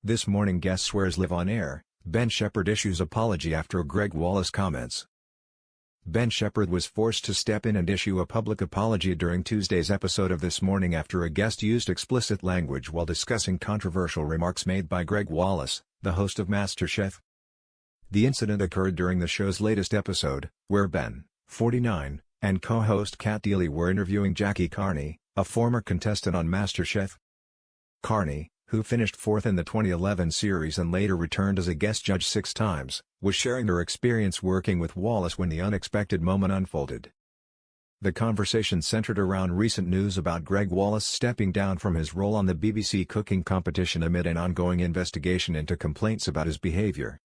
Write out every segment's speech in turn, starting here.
This Morning guest swears live on air. Ben Shephard issues apology after Greg Wallace comments. Ben Shephard was forced to step in and issue a public apology during Tuesday's episode of This Morning after a guest used explicit language while discussing controversial remarks made by Greg Wallace, the host of MasterChef. The incident occurred during the show's latest episode, where Ben, 49, and co-host Kat Deely were interviewing Jackie Carney, a former contestant on MasterChef. Carney, who finished fourth in the 2011 series and later returned as a guest judge 6 times, was sharing her experience working with Wallace when the unexpected moment unfolded. The conversation centered around recent news about Greg Wallace stepping down from his role on the BBC cooking competition amid an ongoing investigation into complaints about his behaviour.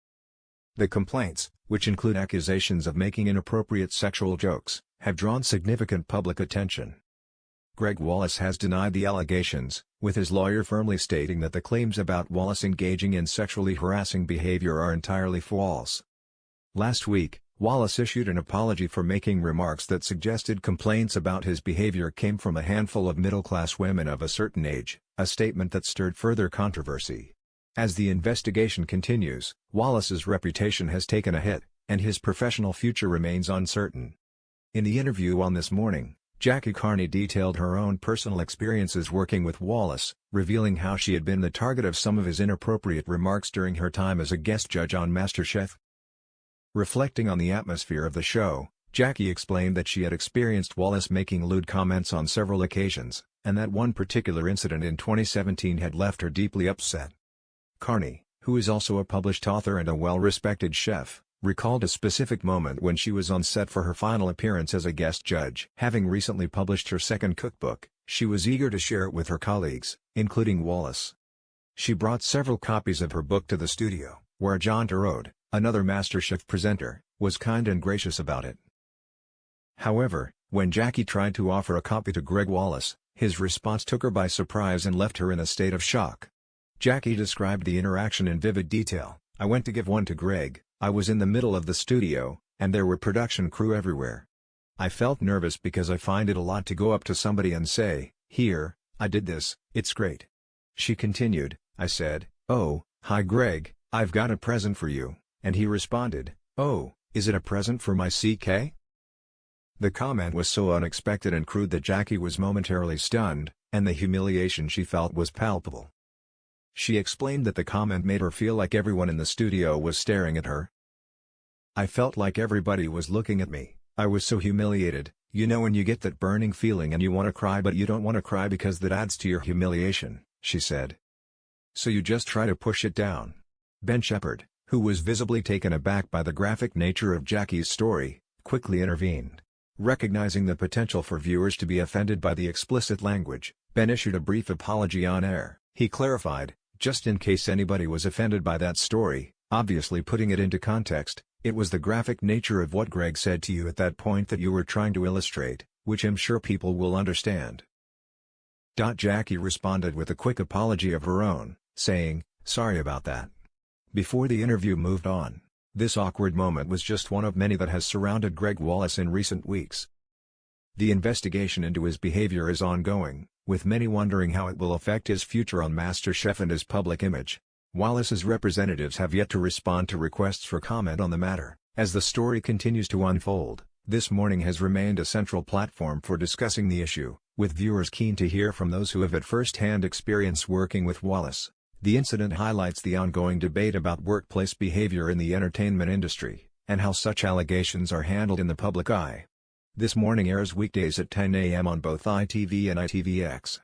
The complaints, which include accusations of making inappropriate sexual jokes, have drawn significant public attention. Greg Wallace has denied the allegations, with his lawyer firmly stating that the claims about Wallace engaging in sexually harassing behavior are entirely false. Last week, Wallace issued an apology for making remarks that suggested complaints about his behavior came from a handful of middle-class women of a certain age, a statement that stirred further controversy. As the investigation continues, Wallace's reputation has taken a hit, and his professional future remains uncertain. In the interview on This Morning, Jackie Carney detailed her own personal experiences working with Wallace, revealing how she had been the target of some of his inappropriate remarks during her time as a guest judge on MasterChef. Reflecting on the atmosphere of the show, Jackie explained that she had experienced Wallace making lewd comments on several occasions, and that one particular incident in 2017 had left her deeply upset. Carney, who is also a published author and a well-respected chef, recalled a specific moment when she was on set for her final appearance as a guest judge. Having recently published her second cookbook, she was eager to share it with her colleagues, including Wallace. She brought several copies of her book to the studio, where John Turode, another MasterChef presenter, was kind and gracious about it. However, when Jackie tried to offer a copy to Greg Wallace, his response took her by surprise and left her in a state of shock. Jackie described the interaction in vivid detail. "I went to give one to Greg. I was in the middle of the studio, and there were production crew everywhere. I felt nervous because I find it a lot to go up to somebody and say, 'Here, I did this, it's great.'" She continued, "I said, 'Oh, hi Greg, I've got a present for you,' and he responded, 'Oh, is it a present for my CK?'" The comment was so unexpected and crude that Jackie was momentarily stunned, and the humiliation she felt was palpable. She explained that the comment made her feel like everyone in the studio was staring at her. "I felt like everybody was looking at me. I was so humiliated, you know when you get that burning feeling and you want to cry but you don't want to cry because that adds to your humiliation," she said. "So you just try to push it down." Ben Shephard, who was visibly taken aback by the graphic nature of Jackie's story, quickly intervened. Recognizing the potential for viewers to be offended by the explicit language, Ben issued a brief apology on air. He clarified, "Just in case anybody was offended by that story, obviously putting it into context, it was the graphic nature of what Greg said to you at that point that you were trying to illustrate, which I'm sure people will understand." Jackie responded with a quick apology of her own, saying, "Sorry about that." Before the interview moved on, this awkward moment was just one of many that has surrounded Greg Wallace in recent weeks. The investigation into his behavior is ongoing, with many wondering how it will affect his future on MasterChef and his public image. Wallace's representatives have yet to respond to requests for comment on the matter. As the story continues to unfold, This Morning has remained a central platform for discussing the issue, with viewers keen to hear from those who have had first-hand experience working with Wallace. The incident highlights the ongoing debate about workplace behavior in the entertainment industry, and how such allegations are handled in the public eye. This Morning airs weekdays at 10 a.m. on both ITV and ITVX.